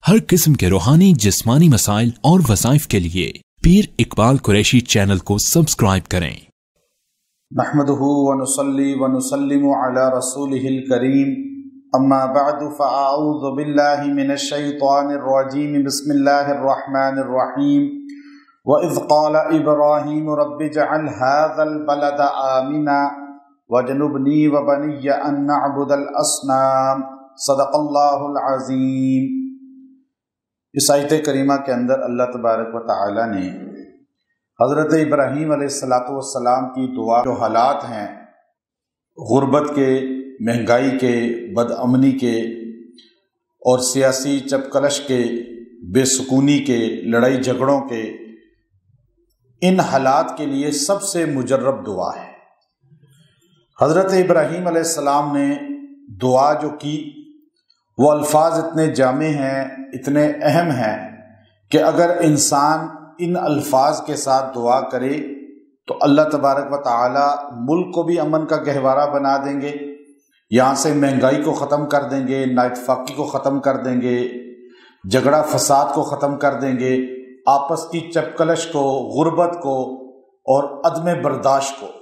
हर किस्म के रूहानी जिस्मानी मसाइल और वज़ाइफ के लिए पीर इकबाल कुरैशी चैनल को सब्सक्राइब करें। नहमदुहु व नुसल्ली व नुसल्लिमु अला रसूलिहिल करीम, अम्मा बअदु फ़अऊज़ु बिल्लाहि मिनश शैतानिर रजीम, बिस्मिल्लाहिर रहमानिर रहीम। व इज़ क़ाल इब्राहीम रब्बि जअल हाज़ल बलद आमिना वजनुबनी व बनिय्य अन नअबुदल अस्नाम। सदक़ल्लाहुल अज़ीम। इस आयत करीमा के अंदर अल्लाह तबारक व तआला ने हज़रत इब्राहीम अलैहिस्सलातु वस्सलाम की दुआ, जो हालात हैं गुर्बत के, महंगाई के, बदअमनी के और सियासी चपकलश के, बेसुकूनी के, लड़ाई झगड़ों के, इन हालात के लिए सबसे मुजर्रब दुआ है। हज़रत इब्राहीम अलैहिस्सलाम ने दुआ जो की वो अल्फाज इतने जामे हैं, इतने अहम हैं कि अगर इंसान इन अल्फाज के साथ दुआ करे तो अल्लाह तबारक व तआला मुल्क को भी अमन का गहवारा बना देंगे, यहाँ से महंगाई को ख़त्म कर देंगे, नाइतफाकी को ख़त्म कर देंगे, झगड़ा फसाद को ख़त्म कर देंगे, आपस की चपकलश को, गुर्बत को और अदम बर्दाश्त को।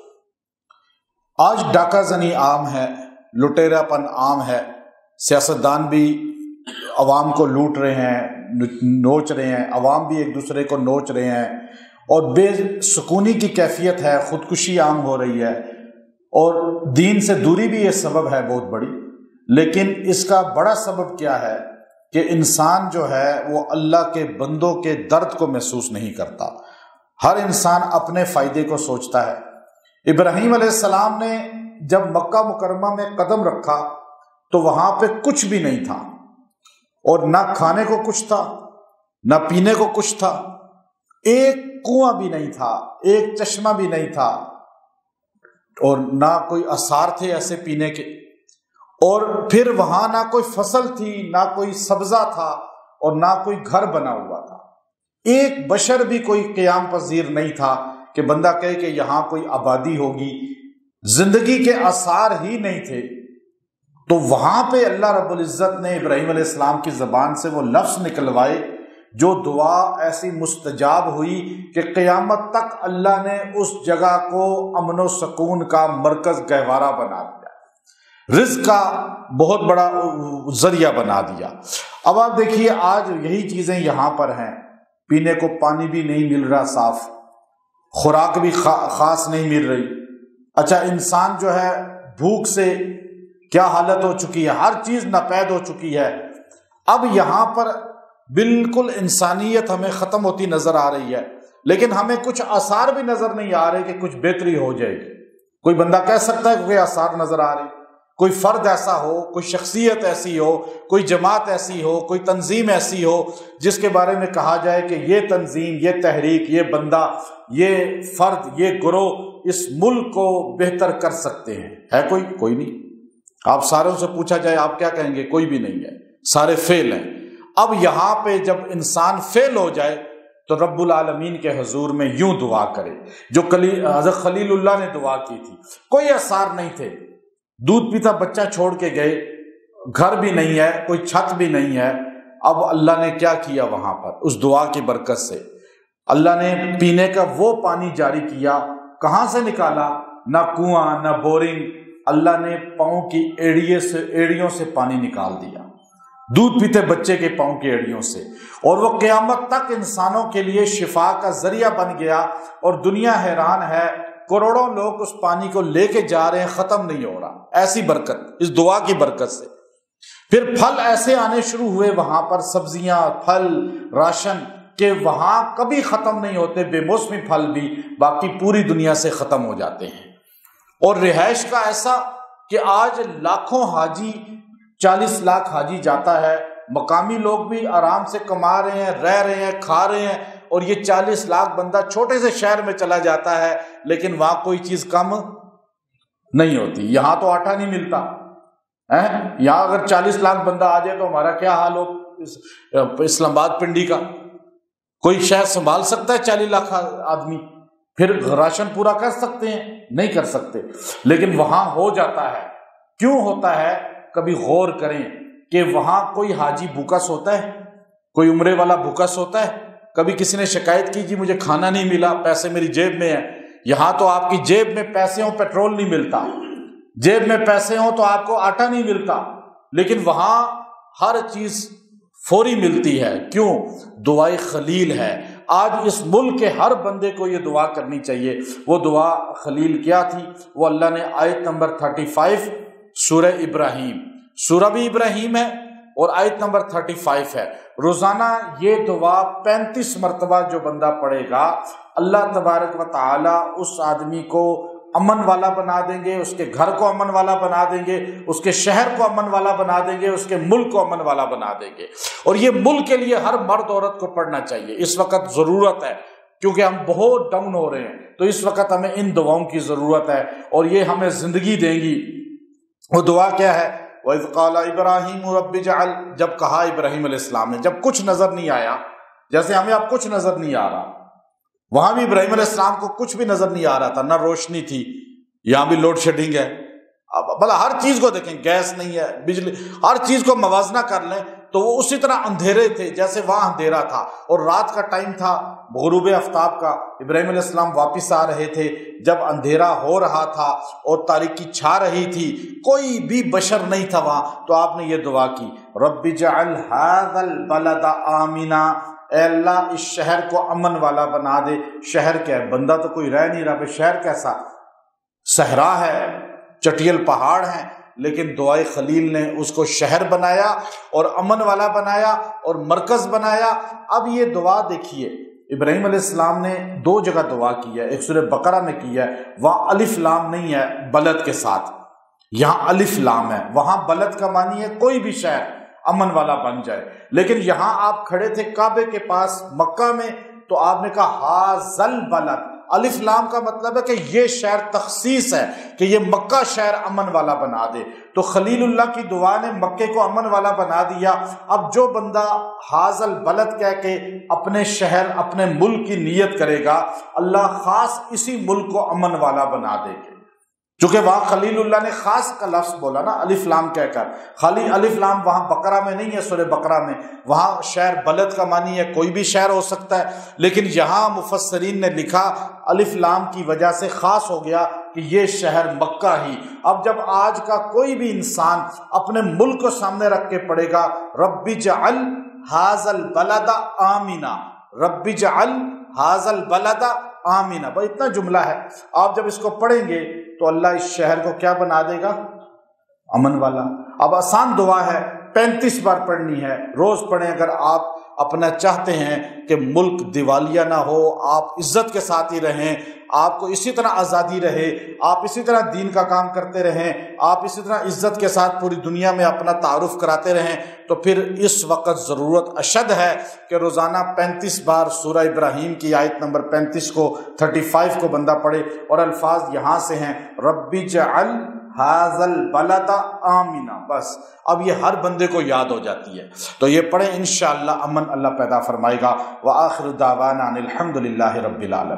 आज डाका जनी आम है, लुटेरापन आम है, सियासतदान भी अवाम को लूट रहे हैं, नोच रहे हैं, अवाम भी एक दूसरे को नोच रहे हैं और बेसुकूनी की कैफियत है, ख़ुदकुशी आम हो रही है और दीन से दूरी भी ये सबब है बहुत बड़ी। लेकिन इसका बड़ा सबब क्या है कि इंसान जो है वो अल्लाह के बंदों के दर्द को महसूस नहीं करता। हर इंसान अपने फ़ायदे को सोचता है। इब्राहीम अलैहिस्सलाम ने जब मक्का मुकर्रमा में कदम रखा तो वहां पे कुछ भी नहीं था और ना खाने को कुछ था, ना पीने को कुछ था, एक कुआं भी नहीं था, एक चश्मा भी नहीं था और ना कोई आसार थे ऐसे पीने के। और फिर वहां ना कोई फसल थी, ना कोई सब्जा था और ना कोई घर बना हुआ था। एक बशर भी कोई क़याम पज़ीर नहीं था कि बंदा कहे कि यहां कोई आबादी होगी। जिंदगी के आसार ही नहीं थे। तो वहां पे अल्लाह रब्बुल इज़्ज़त ने इब्राहीम अलैहिस्सलाम की ज़बान से वो लफ्ज़ निकलवाए जो दुआ ऐसी मुस्तजाब हुई कि क़यामत तक अल्लाह ने उस जगह को अमन व सुकून का मरकज़ गहवारा बना दिया, रिज़्क़ का बहुत बड़ा ज़रिया बना दिया। अब आप देखिए, आज यही चीज़ें यहाँ पर हैं। पीने को पानी भी नहीं मिल रहा साफ, खुराक भी ख़ास नहीं मिल रही। अच्छा, इंसान जो है भूख से क्या हालत हो चुकी है, हर चीज नापैद हो चुकी है। अब यहां पर बिल्कुल इंसानियत हमें खत्म होती नजर आ रही है, लेकिन हमें कुछ आसार भी नजर नहीं आ रहे कि कुछ बेहतरी हो जाएगी। कोई बंदा कह सकता है कि कोई आसार नजर आ रहे, कोई फर्द ऐसा हो, कोई शख्सियत ऐसी हो, कोई जमात ऐसी हो, कोई तंजीम ऐसी हो जिसके बारे में कहा जाए कि ये तंजीम, ये तहरीक, ये बंदा, ये फर्द, ये गिरोह इस मुल्क को बेहतर कर सकते हैं। है कोई नहीं। आप सारों से पूछा जाए आप क्या कहेंगे? कोई भी नहीं है, सारे फेल हैं। अब यहां पे जब इंसान फेल हो जाए तो रब्बुल आलमीन के हुजूर में यूं दुआ करे जो हज़रत खलीलुल्लाह ने दुआ की थी। कोई आसार नहीं थे, दूध पीता बच्चा छोड़ के गए, घर भी नहीं है, कोई छत भी नहीं है। अब अल्लाह ने क्या किया वहां पर? उस दुआ की बरकत से अल्लाह ने पीने का वो पानी जारी किया। कहां से निकाला? ना कुआं, ना बोरिंग, अल्लाह ने पाँव की एड़ियों से पानी निकाल दिया, दूध पीते बच्चे के पाँव की एड़ियों से, और वो क़यामत तक इंसानों के लिए शिफा का जरिया बन गया। और दुनिया हैरान है, करोड़ों लोग उस पानी को लेके जा रहे हैं, खत्म नहीं हो रहा। ऐसी बरकत इस दुआ की बरकत से। फिर फल ऐसे आने शुरू हुए वहां पर, सब्जियां, फल, राशन के वहां कभी खत्म नहीं होते, बेमौसमी फल भी बाकी पूरी दुनिया से खत्म हो जाते हैं। और रिहाइश का ऐसा कि आज लाखों हाजी, 40 लाख हाजी जाता है, मकामी लोग भी आराम से कमा रहे हैं, रह रहे हैं, खा रहे हैं, और ये 40 लाख बंदा छोटे से शहर में चला जाता है, लेकिन वहां कोई चीज कम नहीं होती। यहां तो आटा नहीं मिलता है। यहां अगर 40 लाख बंदा आ जाए तो हमारा क्या हाल हो इस्लामाबाद पिंडी का? कोई शहर संभाल सकता है 40 लाख आदमी? फिर राशन पूरा कर सकते हैं? नहीं कर सकते। लेकिन वहां हो जाता है। क्यों होता है? कभी गौर करें कि वहां कोई हाजी भूखा सोता है? کوئی عمرے والا بھوکا سوتا ہے؟ کبھی کسی نے شکایت کی جی مجھے کھانا نہیں ملا، پیسے میری جیب میں ہیں؟ یہاں تو آپ کی جیب میں پیسے ہوں پیٹرول نہیں ملتا، جیب میں پیسے ہوں تو آپ کو آٹا نہیں ملتا، لیکن وہاں ہر چیز فوری ملتی ہے۔ کیوں؟ دعائے خلیل ہے۔ آج اس ملک کے ہر بندے کو یہ دعا کرنی چاہیے۔ وہ دعا خلیل کیا تھی؟ وہ اللہ نے آیت نمبر 35 سورہ ابراہیم، سورہ بھی ابراہیم ہے اور آیت نمبر 35 ہے۔ روزانہ یہ دعا 35 مرتبہ جو بندہ پڑھے گا، اللہ تبارک و تعالی اس آدمی کو امن والا بنا دیں گے، اس کے گھر کو امن والا بنا دیں گے، اس کے شہر کو امن والا بنا دیں گے، اس کے ملک کو امن والا بنا دیں گے۔ اور یہ ملک کے لیے ہر مرد عورت کو پڑھنا چاہیے، اس وقت ضرورت ہے، کیونکہ ہم بہت ڈاؤن ہو رہے ہیں، تو اس وقت ہمیں ان دعاؤں کی ضرورت ہے اور یہ ہمیں زندگی دیں گی۔ وہ دعا کیا ہے؟ وَإِذْ قَالَ إِبْرَاهِيمُ رَبِّ اجْعَلْ، جب کہا ابراہیم علیہ السلام نے، جب کچھ نظر نہیں آیا، جیسے ہمیں اب کچھ نظر نہیں آ رہا، وہاں بھی ابراہیم علیہ السلام کو کچھ بھی نظر نہیں آ رہا تھا، نہ روشنی تھی، یہاں بھی لوڈ شیڈنگ ہے۔ اب بھلا ہر چیز کو دیکھیں، گیس نہیں ہے، بجلی، ہر چیز کو موازنہ کر لیں تو وہ اسی طرح اندھیرے تھے جیسے وہاں اندھیرا تھا، اور رات کا ٹائم تھا، غروب آفتاب کا۔ ابراہیم علیہ السلام واپس آ رہے تھے جب اندھیرا ہو رہا تھا اور تاریکی چھا رہی تھی، کوئی بھی بشر نہیں تھا وہاں، تو آپ نے یہ دعا کی، رب اجعل ھذا البلد آمنا، اے اللہ اس شہر کو امن والا بنا دے۔ شہر کیا ہے؟ بندہ تو کوئی رہ نہیں رہا، شہر کیسا؟ صحرا ہے، چٹیل پہاڑ ہیں، لیکن دعائے خلیل نے اس کو شہر بنایا اور امن والا بنایا اور مرکز بنایا۔ اب یہ دعا دیکھیے، ابراہیم علیہ السلام نے 2 جگہ دعا کی ہے، ایک سورہ بقرہ میں کی ہے، وہاں الف لام نہیں ہے بلد کے ساتھ، یہاں الف لام ہے۔ وہاں بلد کا معنی ہے کوئی بھی شہر امن والا بن جائے، لیکن یہاں آپ کھڑے تھے کعبے کے پاس مکہ میں، تو آپ نے کہا ھذا البلد، الف لام کا مطلب ہے کہ یہ شہر تخصیص ہے کہ یہ مکہ شہر امن والا بنا دے۔ تو خلیل اللہ کی دعا نے مکے کو امن والا بنا دیا۔ اب جو بندہ ھذا البلد کہہ کے اپنے شہر، اپنے ملک کی نیت کرے گا، اللہ خاص اسی ملک کو امن والا بنا دے گے، چونکہ وہاں خلیل اللہ نے خاص کا لفظ بولا نا الف لام کہہ کر۔ خالی الف لام وہاں بقرہ میں نہیں ہے، سورہ بقرہ میں، وہاں شہر بلد کا معنی ہے کوئی بھی شہر ہو سکتا ہے، لیکن یہاں مفسرین نے لکھا الف لام کی وجہ سے خاص ہو گیا کہ یہ شہر مکہ ہی۔ اب جب آج کا کوئی بھی انسان اپنے ملک کو سامنے رکھ کے پڑھے گا، رب اجعل ھذا البلد آمنا، رب اجعل ھذا البلد آمینہ، بھائی اتنا جملہ ہے، آپ جب اس کو پڑھیں گے تو اللہ اس شہر کو کیا بنا دے گا؟ امن والا۔ اب آسان دعا ہے، 35 بار پڑھنی ہے، روز پڑھیں اگر آپ اپنا چاہتے ہیں کہ ملک دیوالیہ نہ ہو، آپ عزت کے ساتھ ہی رہیں، آپ کو اسی طرح آزادی رہے، آپ اسی طرح دین کا کام کرتے رہیں، آپ اسی طرح عزت کے ساتھ پوری دنیا میں اپنا تعارف کراتے رہیں، تو پھر اس وقت ضرورت اشد ہے کہ روزانہ 35 بار سورہ ابراہیم کی آیت نمبر 35 کو 35 کو بندہ پڑھے، اور الفاظ یہاں سے ہیں رب اجعل ھذا البلد آمنا، بس اب یہ ہر بندے کو یاد ہو جاتی ہے، تو یہ پڑھیں، انشاءاللہ امن اللہ پیدا فرمائے گا۔ وآخر دعوانا ان الحمد للہ رب العالمین۔